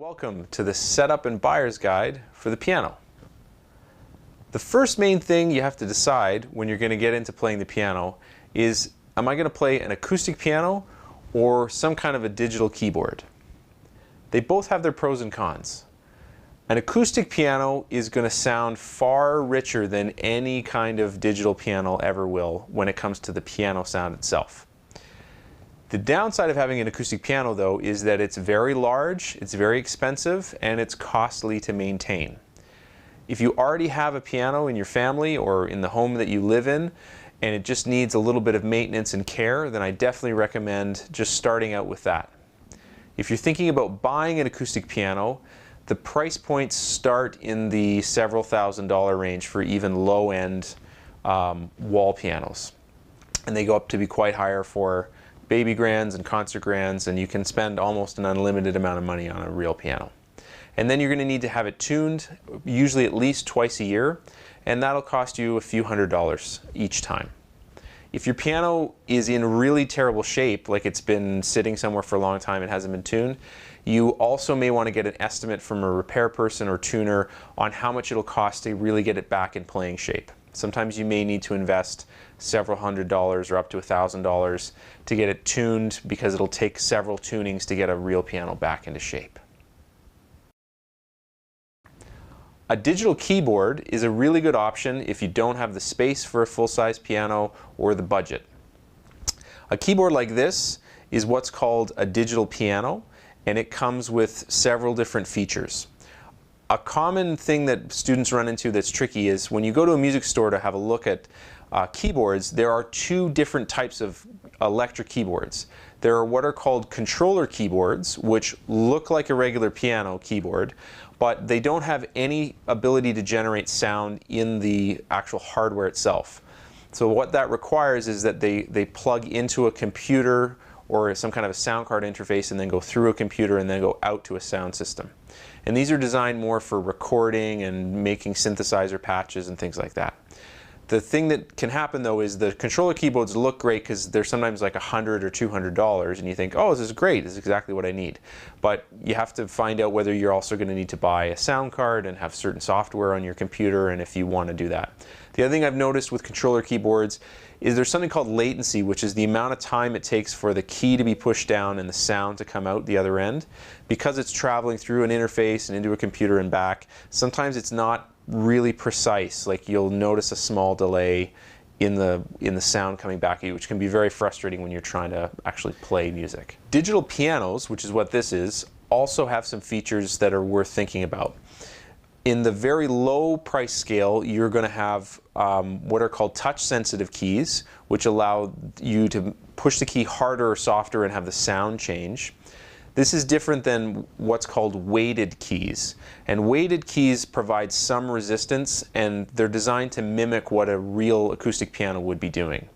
Welcome to the setup and buyer's guide for the piano. The first main thing you have to decide when you're going to get into playing the piano is, am I going to play an acoustic piano or some kind of a digital keyboard? They both have their pros and cons. An acoustic piano is going to sound far richer than any kind of digital piano ever will when it comes to the piano sound itself. The downside of having an acoustic piano, though, is that it's very large, it's very expensive, and it's costly to maintain. If you already have a piano in your family or in the home that you live in, and it just needs a little bit of maintenance and care, then I definitely recommend just starting out with that. If you're thinking about buying an acoustic piano, the price points start in the several $1,000s range for even low-end wall pianos. And they go up to be quite higher for baby grands and concert grands, and you can spend almost an unlimited amount of money on a real piano. And then you're going to need to have it tuned, usually at least twice a year, and that'll cost you a few $100s each time. If your piano is in really terrible shape, like it's been sitting somewhere for a long time and hasn't been tuned, you also may want to get an estimate from a repair person or tuner on how much it'll cost to really get it back in playing shape. Sometimes you may need to invest several $100s or up to $1,000 to get it tuned, because it'll take several tunings to get a real piano back into shape. A digital keyboard is a really good option if you don't have the space for a full-size piano or the budget. A keyboard like this is what's called a digital piano, and it comes with several different features. A common thing that students run into that's tricky is when you go to a music store to have a look at keyboards, there are two different types of electric keyboards. There are what are called controller keyboards, which look like a regular piano keyboard, but they don't have any ability to generate sound in the actual hardware itself. So what that requires is that they plug into a computer or some kind of a sound card interface and then go through a computer and then go out to a sound system. And these are designed more for recording and making synthesizer patches and things like that. The thing that can happen, though, is the controller keyboards look great because they're sometimes like $100 or $200, and you think, oh, this is great, this is exactly what I need. But you have to find out whether you're also going to need to buy a sound card and have certain software on your computer, and if you want to do that. The other thing I've noticed with controller keyboards is there's something called latency, which is the amount of time it takes for the key to be pushed down and the sound to come out the other end. Because it's traveling through an interface and into a computer and back, sometimes it's not really precise. Like, you'll notice a small delay in the sound coming back at you, which can be very frustrating when you're trying to actually play music. Digital pianos, which is what this is, also have some features that are worth thinking about. In the very low price scale, you're going to have what are called touch-sensitive keys, which allow you to push the key harder or softer and have the sound change. This is different than what's called weighted keys. And weighted keys provide some resistance, and they're designed to mimic what a real acoustic piano would be doing.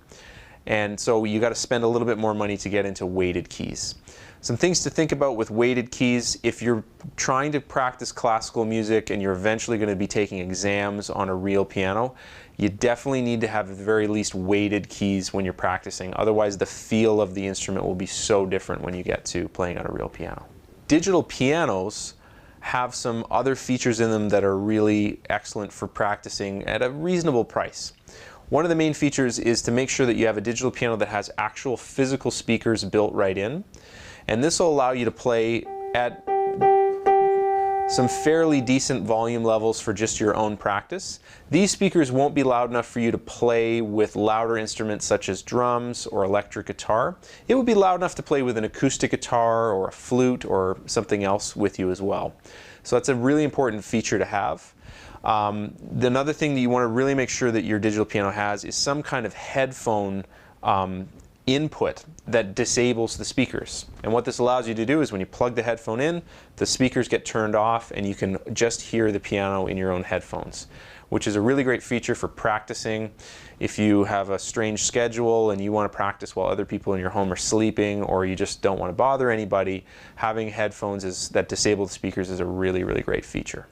And so you got to spend a little bit more money to get into weighted keys. Some things to think about with weighted keys: if you're trying to practice classical music and you're eventually going to be taking exams on a real piano, you definitely need to have at the very least weighted keys when you're practicing. Otherwise, the feel of the instrument will be so different when you get to playing on a real piano. Digital pianos have some other features in them that are really excellent for practicing at a reasonable price. One of the main features is to make sure that you have a digital piano that has actual physical speakers built right in. And this will allow you to play at some fairly decent volume levels for just your own practice. These speakers won't be loud enough for you to play with louder instruments such as drums or electric guitar. It would be loud enough to play with an acoustic guitar or a flute or something else with you as well. So that's a really important feature to have. Another thing that you want to really make sure that your digital piano has is some kind of headphone input that disables the speakers. And what this allows you to do is when you plug the headphone in, the speakers get turned off and you can just hear the piano in your own headphones, which is a really great feature for practicing. If you have a strange schedule and you want to practice while other people in your home are sleeping, or you just don't want to bother anybody, having headphones that disable the speakers is a really, really great feature.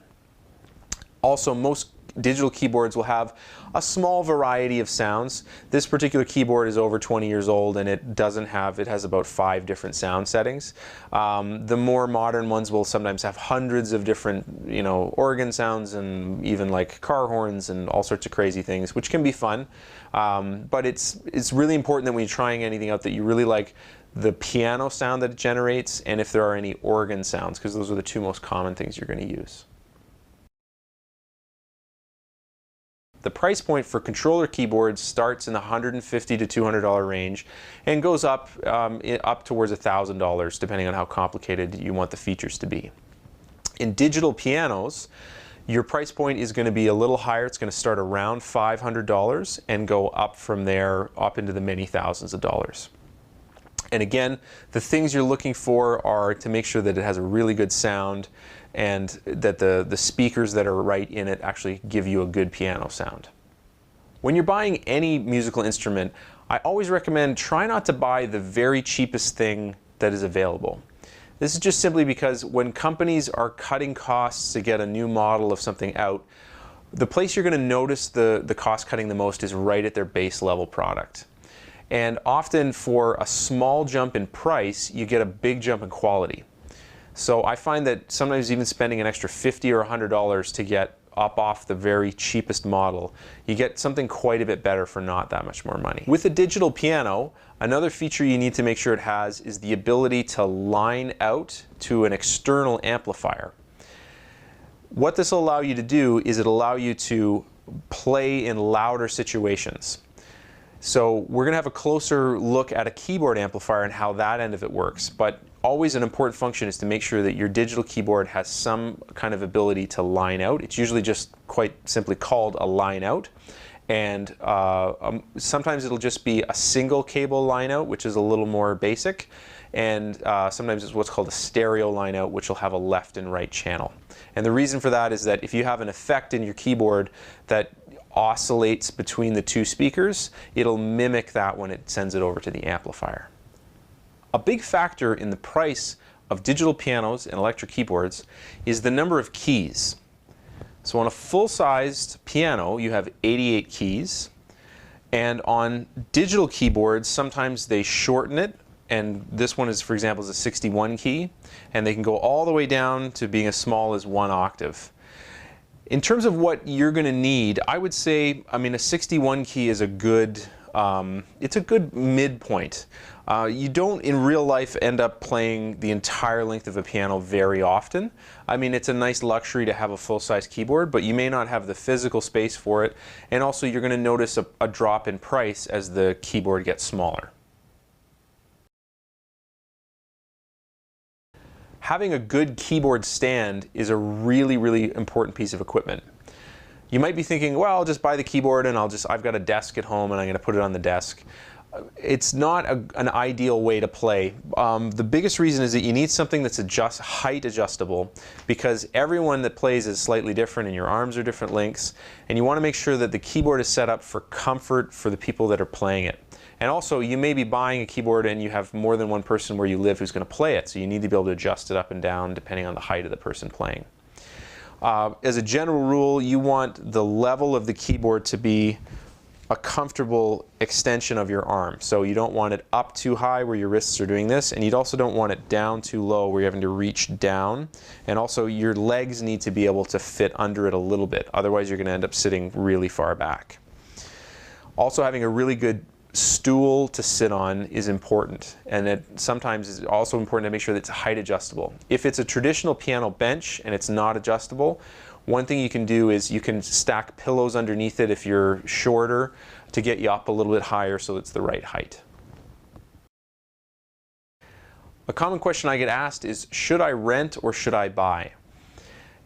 Also, most digital keyboards will have a small variety of sounds. This particular keyboard is over 20 years old, and it has about 5 different sound settings. The more modern ones will sometimes have hundreds of different, organ sounds and even like car horns and all sorts of crazy things, which can be fun. But it's really important that when you're trying anything out that you really like the piano sound that it generates, and if there are any organ sounds, because those are the 2 most common things you're going to use. The price point for controller keyboards starts in the $150 to $200 range and goes up towards $1,000, depending on how complicated you want the features to be. In digital pianos, your price point is going to be a little higher. It's going to start around $500 and go up from there up into the many thousands of dollars. And again, the things you're looking for are to make sure that it has a really good sound and that the speakers that are right in it actually give you a good piano sound. When you're buying any musical instrument, I always recommend try not to buy the very cheapest thing that is available. This is just simply because when companies are cutting costs to get a new model of something out, the place you're going to notice the cost cutting the most is right at their base level product. And often for a small jump in price, you get a big jump in quality. So I find that sometimes even spending an extra $50 or $100 to get up off the very cheapest model, you get something quite a bit better for not that much more money. With a digital piano, another feature you need to make sure it has is the ability to line out to an external amplifier. What this will allow you to do is it'll allow you to play in louder situations. So we're going to have a closer look at a keyboard amplifier and how that end of it works. But always an important function is to make sure that your digital keyboard has some kind of ability to line out. It's usually just quite simply called a line out. And sometimes it'll just be a single cable line out, which is a little more basic. And sometimes it's what's called a stereo line out, which will have a left and right channel. And the reason for that is that if you have an effect in your keyboard that oscillates between the 2 speakers, it'll mimic that when it sends it over to the amplifier. A big factor in the price of digital pianos and electric keyboards is the number of keys. So on a full-sized piano, you have 88 keys, and on digital keyboards, sometimes they shorten it, and this one is, for example, is a 61 key, and they can go all the way down to being as small as 1 octave. In terms of what you're going to need, I would say, a 61 key is a good, it's a good midpoint. You don't in real life end up playing the entire length of a piano very often. It's a nice luxury to have a full-size keyboard, but you may not have the physical space for it. And also you're going to notice a drop in price as the keyboard gets smaller. Having a good keyboard stand is a really, really important piece of equipment. You might be thinking, well, I'll just buy the keyboard and I've got a desk at home and I'm going to put it on the desk. It's not an ideal way to play. The biggest reason is that you need something that's height adjustable, because everyone that plays is slightly different and your arms are different lengths, and you want to make sure that the keyboard is set up for comfort for the people that are playing it. And also, you may be buying a keyboard and you have more than one person where you live who's going to play it, so you need to be able to adjust it up and down depending on the height of the person playing. As a general rule, you want the level of the keyboard to be a comfortable extension of your arm. So you don't want it up too high where your wrists are doing this, and you also don't want it down too low where you're having to reach down. And also your legs need to be able to fit under it a little bit, otherwise you're going to end up sitting really far back. Also, having a really good stool to sit on is important, and it sometimes is also important to make sure that it's height adjustable. If it's a traditional piano bench and it's not adjustable, one thing you can do is you can stack pillows underneath it if you're shorter to get you up a little bit higher so it's the right height. A common question I get asked is, should I rent or should I buy?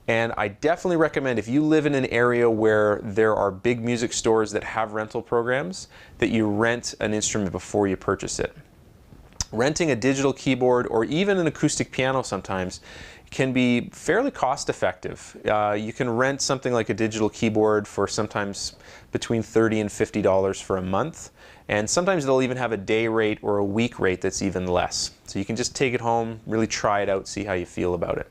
And I definitely recommend, if you live in an area where there are big music stores that have rental programs, that you rent an instrument before you purchase it. Renting a digital keyboard or even an acoustic piano sometimes can be fairly cost effective. You can rent something like a digital keyboard for sometimes between $30 and $50 for a month, and sometimes they'll even have a day rate or a week rate that's even less. So you can just take it home, really try it out, see how you feel about it.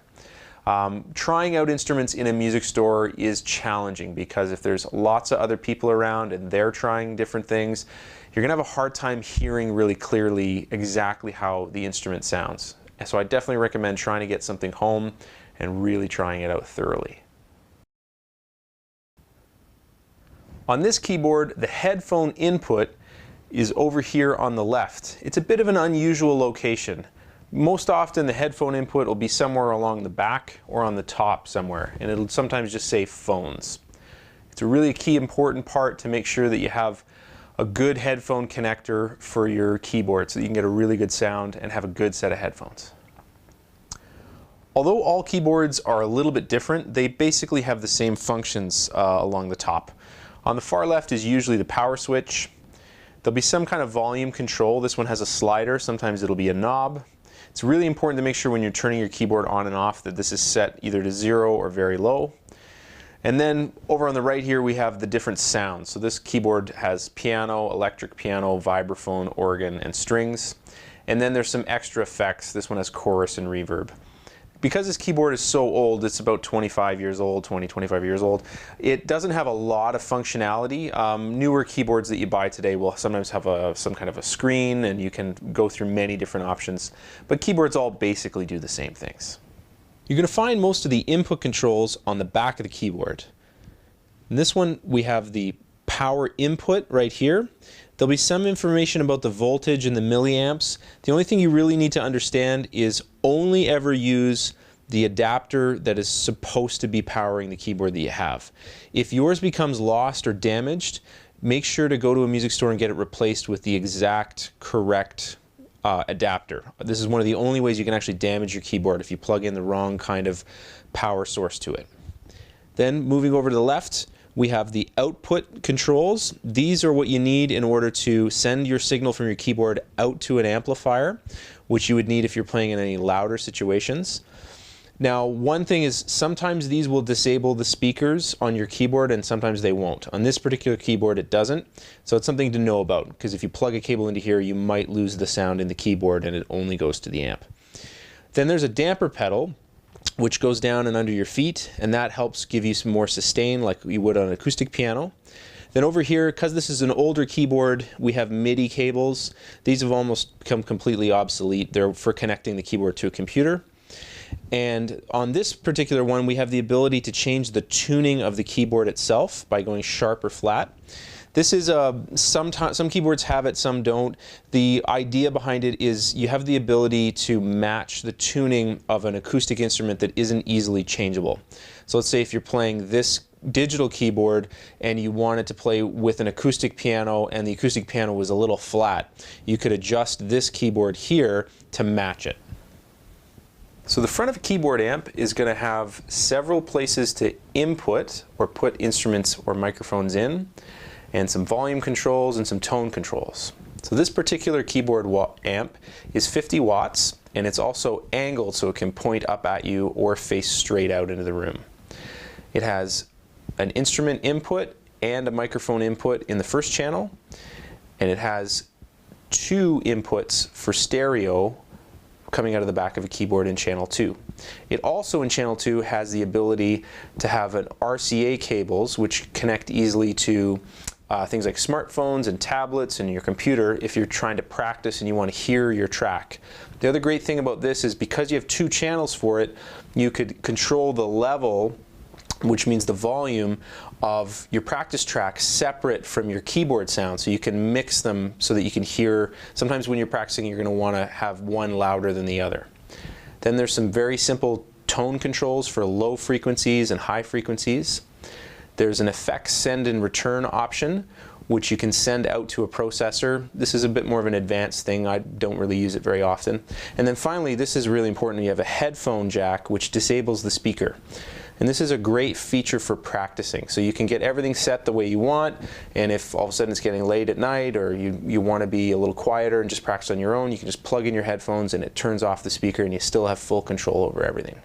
Trying out instruments in a music store is challenging because if there's lots of other people around and they're trying different things, you're going to have a hard time hearing really clearly exactly how the instrument sounds. And so I definitely recommend trying to get something home and really trying it out thoroughly. On this keyboard, the headphone input is over here on the left. It's a bit of an unusual location. Most often the headphone input will be somewhere along the back or on the top somewhere, and it'll sometimes just say phones. It's a really key important part to make sure that you have a good headphone connector for your keyboard so that you can get a really good sound and have a good set of headphones. Although all keyboards are a little bit different, they basically have the same functions along the top. On the far left is usually the power switch. There'll be some kind of volume control. This one has a slider. Sometimes it'll be a knob. It's really important to make sure when you're turning your keyboard on and off that this is set either to 0 or very low. And then over on the right here we have the different sounds. So this keyboard has piano, electric piano, vibraphone, organ, and strings. And then there's some extra effects. This one has chorus and reverb. Because this keyboard is so old, it's about 25 years old, 25 years old, it doesn't have a lot of functionality. Newer keyboards that you buy today will sometimes have some kind of a screen and you can go through many different options. But keyboards all basically do the same things. You're going to find most of the input controls on the back of the keyboard. In this one we have the power input right here. There'll be some information about the voltage and the milliamps. The only thing you really need to understand is only ever use the adapter that is supposed to be powering the keyboard that you have. If yours becomes lost or damaged, make sure to go to a music store and get it replaced with the exact correct adapter. This is one of the only ways you can actually damage your keyboard if you plug in the wrong kind of power source to it. Then moving over to the left, we have the output controls. These are what you need in order to send your signal from your keyboard out to an amplifier, which you would need if you're playing in any louder situations. Now, one thing is sometimes these will disable the speakers on your keyboard and sometimes they won't. On this particular keyboard it doesn't, so it's something to know about because if you plug a cable into here you might lose the sound in the keyboard and it only goes to the amp. Then there's a damper pedal which goes down and under your feet, and that helps give you some more sustain like you would on an acoustic piano. Then over here, because this is an older keyboard, we have MIDI cables. These have almost become completely obsolete. They're for connecting the keyboard to a computer. And on this particular one, we have the ability to change the tuning of the keyboard itself by going sharp or flat. This is some keyboards have it, some don't. The idea behind it is you have the ability to match the tuning of an acoustic instrument that isn't easily changeable. So let's say if you're playing this digital keyboard and you wanted to play with an acoustic piano and the acoustic piano was a little flat, you could adjust this keyboard here to match it. So the front of a keyboard amp is going to have several places to input or put instruments or microphones in, and some volume controls and some tone controls. So this particular keyboard amp is 50 watts and it's also angled so it can point up at you or face straight out into the room. It has an instrument input and a microphone input in the first channel, and it has 2 inputs for stereo coming out of the back of a keyboard in channel 2. It also in channel 2 has the ability to have an RCA cables which connect easily to things like smartphones and tablets and your computer if you're trying to practice and you want to hear your track. The other great thing about this is because you have 2 channels for it, you could control the level, which means the volume of your practice track separate from your keyboard sound, so you can mix them so that you can hear. Sometimes when you're practicing you're going to want to have one louder than the other. Then there's some very simple tone controls for low frequencies and high frequencies. There's an effects send and return option which you can send out to a processor. This is a bit more of an advanced thing. I don't really use it very often. And then finally, this is really important, you have a headphone jack which disables the speaker. And this is a great feature for practicing. So you can get everything set the way you want, and if all of a sudden it's getting late at night or you want to be a little quieter and just practice on your own, you can just plug in your headphones and it turns off the speaker and you still have full control over everything.